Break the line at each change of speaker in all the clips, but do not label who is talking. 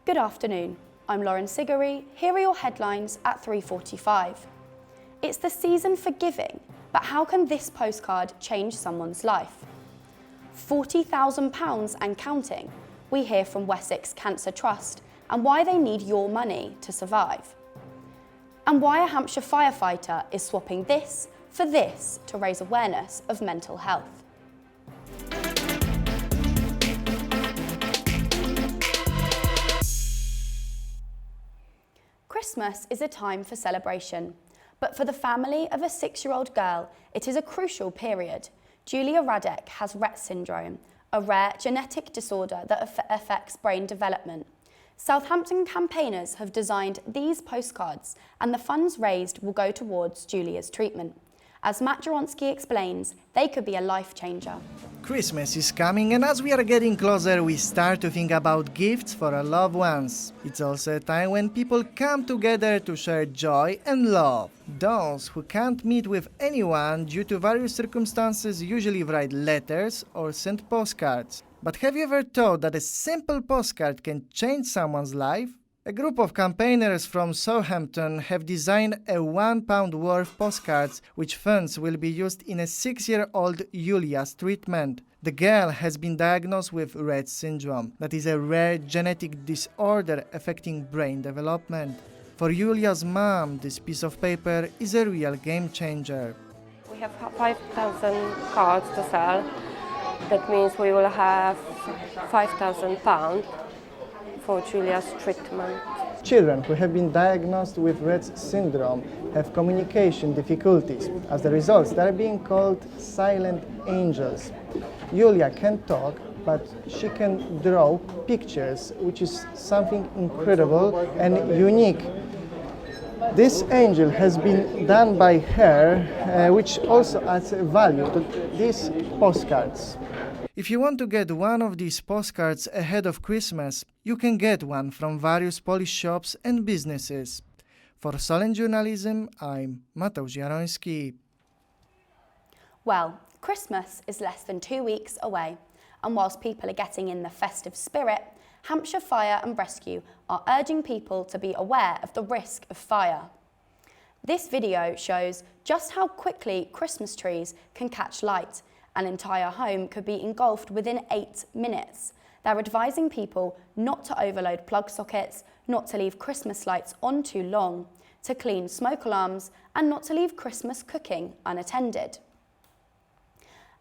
Good afternoon, I'm Lauren Sigary. Here are your headlines at 3:45. It's the season for giving, but how can this postcard change someone's life? £40,000 and counting. We hear from Wessex Cancer Trust and why they need your money to survive. And why a Hampshire firefighter is swapping this for this to raise awareness of mental health. Christmas is a time for celebration, but for the family of a 6-year-old girl, it is a crucial period. Julia Radek has Rett syndrome, a rare genetic disorder that affects brain development. Southampton campaigners have designed these postcards, and the funds raised will go towards Julia's treatment. As Matt Jaronski explains, they could be a life changer.
Christmas is coming, and as we are getting closer, we start to think about gifts for our loved ones. It's also a time when people come together to share joy and love. Those who can't meet with anyone due to various circumstances usually write letters or send postcards. But have you ever thought that a simple postcard can change someone's life? A group of campaigners from Southampton have designed a £1 worth postcards, which funds will be used in a 6-year-old Julia's treatment. The girl has been diagnosed with Rett syndrome, that is a rare genetic disorder affecting brain development. For Julia's mom, this piece of paper is a real game changer.
We have 5,000 cards to sell. That means we will have £5,000 for Julia's treatment.
Children who have been diagnosed with Rett syndrome have communication difficulties. As a result, they are being called silent angels. Julia can talk, but she can draw pictures, which is something incredible and unique. This angel has been done by her, which also adds value to these postcards. If you want to get one of these postcards ahead of Christmas, you can get one from various Polish shops and businesses. For Solent Journalism, I'm Mateusz Jaroński.
Well, Christmas is less than 2 weeks away, and whilst people are getting in the festive spirit, Hampshire Fire and Rescue are urging people to be aware of the risk of fire. This video shows just how quickly Christmas trees can catch light. An entire home could be engulfed within 8 minutes. They're advising people not to overload plug sockets, not to leave Christmas lights on too long, to clean smoke alarms, and not to leave Christmas cooking unattended.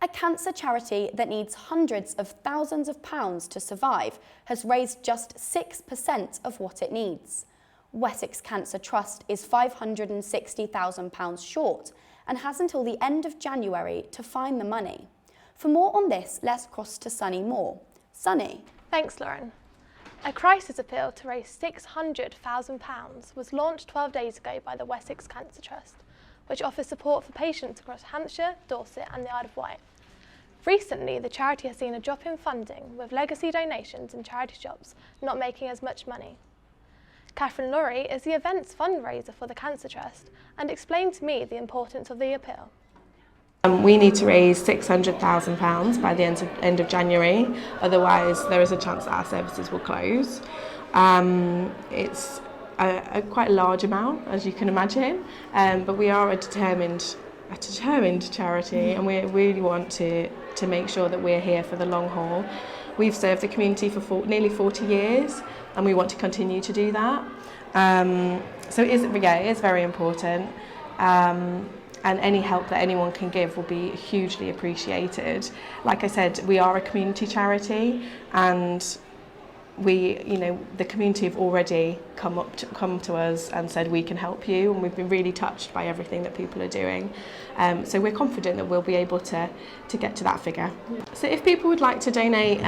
A cancer charity that needs hundreds of thousands of pounds to survive has raised just 6% of what it needs. Wessex Cancer Trust is £560,000 short and has until the end of January to find the money. For more on this, let's cross to Sunny Moore. Sunny.
Thanks, Lauren. A crisis appeal to raise £600,000 was launched 12 days ago by the Wessex Cancer Trust, which offers support for patients across Hampshire, Dorset and the Isle of Wight. Recently, the charity has seen a drop in funding, with legacy donations and charity shops not making as much money. Catherine Laurie is the events fundraiser for the Cancer Trust and explained to me the importance of the appeal.
We need to raise £600,000 by the end of January, otherwise there is a chance that our services will close. It's a quite large amount, as you can imagine, but we are a determined charity, and we really want to make sure that we're here for the long haul. We've served the community for nearly 40 years, and we want to continue to do that. So it is very important, and any help that anyone can give will be hugely appreciated. Like I said, we are a community charity, and the community have already come to us and said we can help you, and we've been really touched by everything that people are doing. So we're confident that we'll be able to get to that figure. So if people would like to donate,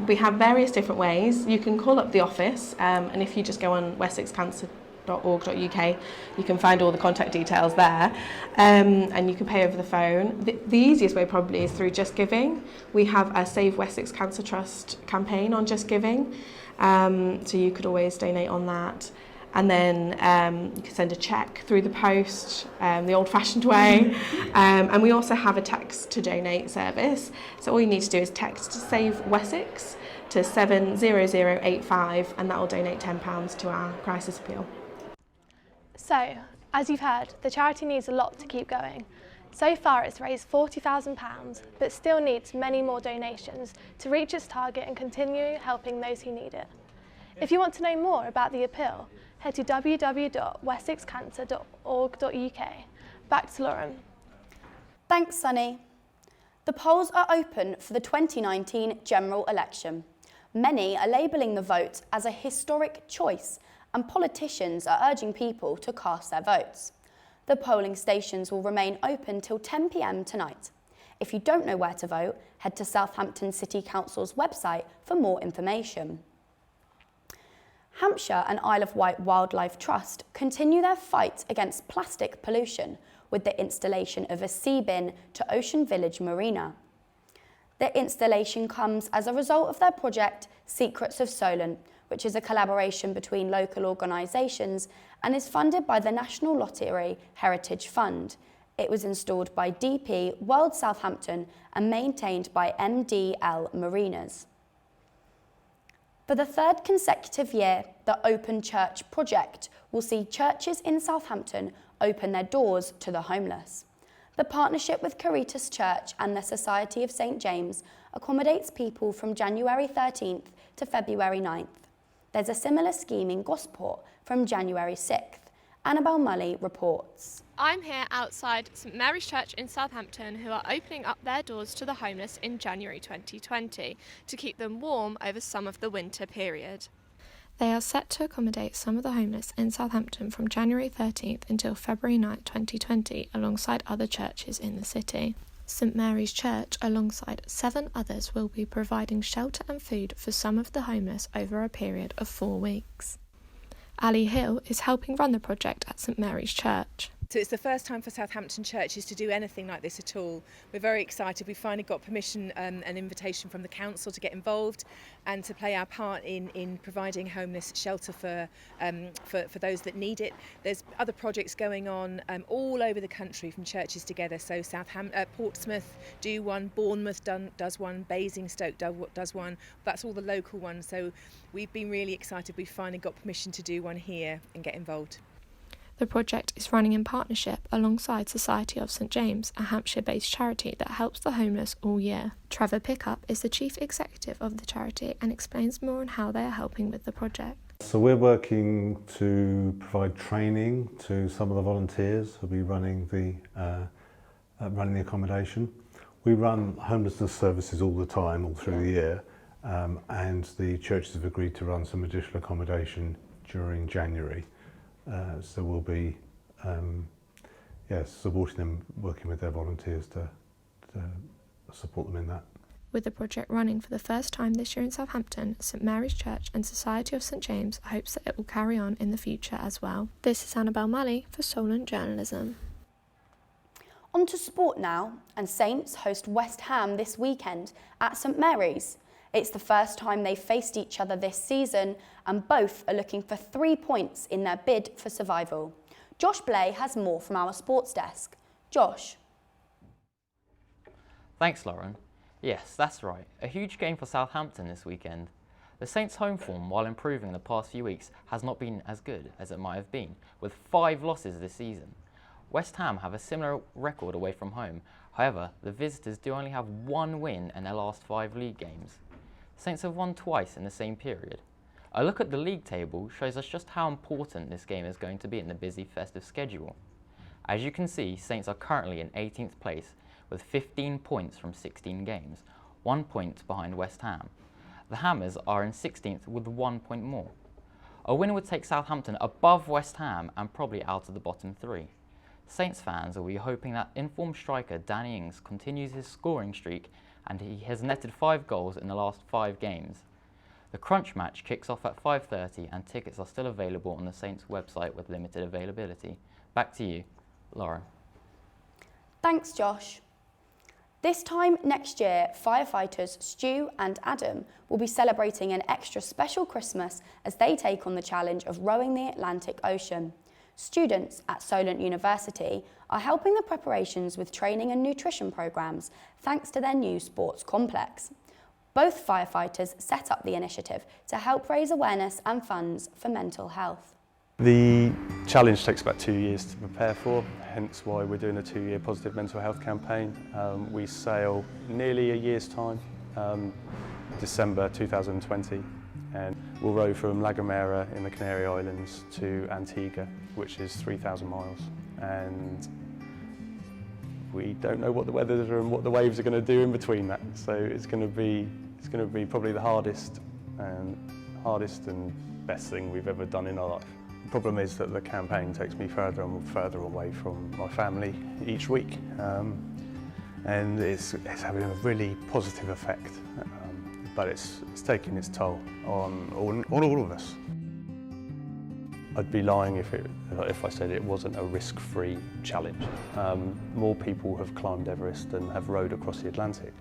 we have various different ways. You can call up the office, and if you just go on wessexcancer.org.uk, you can find all the contact details there, and you can pay over the phone. The easiest way probably is through Just Giving. We have a Save Wessex Cancer Trust campaign on Just Giving, so you could always donate on that. and then you can send a cheque through the post, the old-fashioned way. And we also have a text to donate service. So all you need to do is text Save Wessex to 70085, and that will donate £10 to our crisis appeal.
So, as you've heard, the charity needs a lot to keep going. So far it's raised £40,000, but still needs many more donations to reach its target and continue helping those who need it. If you want to know more about the appeal, head to www.wessexcancer.org.uk. Back to Lauren.
Thanks, Sunny. The polls are open for the 2019 general election. Many are labelling the vote as a historic choice, and politicians are urging people to cast their votes. The polling stations will remain open till 10 p.m. tonight. If you don't know where to vote, head to Southampton City Council's website for more information. Hampshire and Isle of Wight Wildlife Trust continue their fight against plastic pollution with the installation of a sea bin to Ocean Village Marina. The installation comes as a result of their project Secrets of Solent, which is a collaboration between local organisations and is funded by the National Lottery Heritage Fund. It was installed by DP World Southampton and maintained by MDL Marinas. For the third consecutive year, the Open Church project will see churches in Southampton open their doors to the homeless. The partnership with Caritas Church and the Society of St James accommodates people from January 13th to February 9th. There's a similar scheme in Gosport from January 6th. Annabelle Mully reports.
I'm here outside St Mary's Church in Southampton, who are opening up their doors to the homeless in January 2020 to keep them warm over some of the winter period.
They are set to accommodate some of the homeless in Southampton from January 13th until February 9th, 2020, alongside other churches in the city. St Mary's Church, alongside 7 others, will be providing shelter and food for some of the homeless over a period of 4 weeks. Ali Hill is helping run the project at St Mary's Church.
So it's the first time for Southampton churches to do anything like this at all. We're very excited. We finally got permission, an invitation from the council to get involved and to play our part in providing homeless shelter for those that need it. There's other projects going on all over the country from churches together. So Portsmouth do one, Bournemouth does one, Basingstoke does one. That's all the local ones. So we've been really excited. We finally got permission to do one here and get involved.
The project is running in partnership alongside Society of St James, a Hampshire-based charity that helps the homeless all year. Trevor Pickup is the chief executive of the charity and explains more on how they are helping with the project.
So we're working to provide training to some of the volunteers who'll be running the accommodation. We run homelessness services all the time, all through the year, and the churches have agreed to run some additional accommodation during January. So we'll be supporting them, working with their volunteers to support them in that.
With the project running for the first time this year in Southampton, St Mary's Church and Society of St James hopes that it will carry on in the future as well. This is Annabelle Mully for Solent Journalism.
On to sport now, and Saints host West Ham this weekend at St Mary's. It's the first time they've faced each other this season, and both are looking for 3 points in their bid for survival. Josh Blay has more from our sports desk. Josh.
Thanks, Lauren. Yes, that's right. A huge game for Southampton this weekend. The Saints' home form, while improving in the past few weeks, has not been as good as it might have been, with 5 losses this season. West Ham have a similar record away from home. However, the visitors do only have 1 win in their last 5 league games. Saints have won twice in the same period. A look at the league table shows us just how important this game is going to be in the busy festive schedule. As you can see, Saints are currently in 18th place with 15 points from 16 games, 1 point behind West Ham. The Hammers are in 16th with 1 point more. A win would take Southampton above West Ham and probably out of the bottom 3. Saints fans will be hoping that informed striker Danny Ings continues his scoring streak, and he has netted 5 goals in the last 5 games. The crunch match kicks off at 5:30 and tickets are still available on the Saints website with limited availability. Back to you, Laura.
Thanks, Josh. This time next year, firefighters Stu and Adam will be celebrating an extra special Christmas as they take on the challenge of rowing the Atlantic Ocean. Students at Solent University are helping the preparations with training and nutrition programmes thanks to their new sports complex. Both firefighters set up the initiative to help raise awareness and funds for mental health.
The challenge takes about 2 years to prepare for, hence why we're doing a 2-year positive mental health campaign. We sail nearly a year's time, December 2020, and we'll row from La Gomera in the Canary Islands to Antigua, which is 3,000 miles. And we don't know what the weather is and what the waves are going to do in between that. So it's going to be probably the hardest and best thing we've ever done in our life. The problem is that the campaign takes me further and further away from my family each week, and it's having a really positive effect, but it's taking its toll on all of us. I'd be lying if I said it wasn't a risk-free challenge. More people have climbed Everest and have rowed across the Atlantic.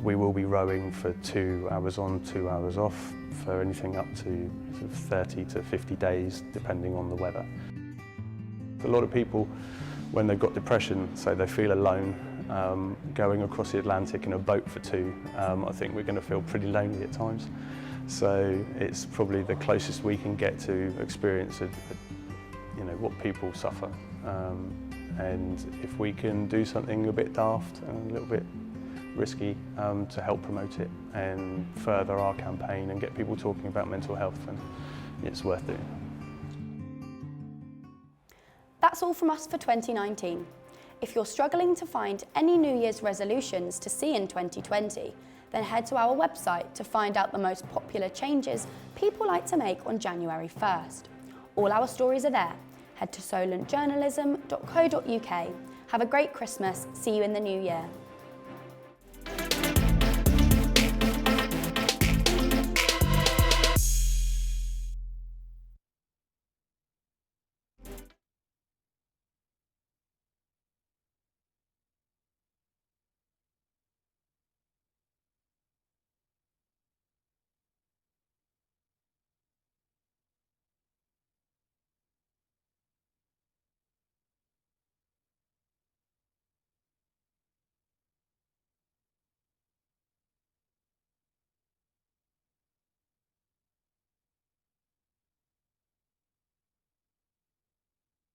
We will be rowing for 2 hours on, 2 hours off, for anything up to 30 to 50 days, depending on the weather. A lot of people, when they've got depression, say they feel alone, going across the Atlantic in a boat for 2, I think we're going to feel pretty lonely at times. So it's probably the closest we can get to experience what people suffer. And if we can do something a bit daft and a little bit risky to help promote it and further our campaign and get people talking about mental health, and it's worth doing.
That's all from us for 2019. If you're struggling to find any New Year's resolutions to see in 2020, then head to our website to find out the most popular changes people like to make on January 1st. All our stories are there. Head to solentjournalism.co.uk. Have a great Christmas. See you in the new year.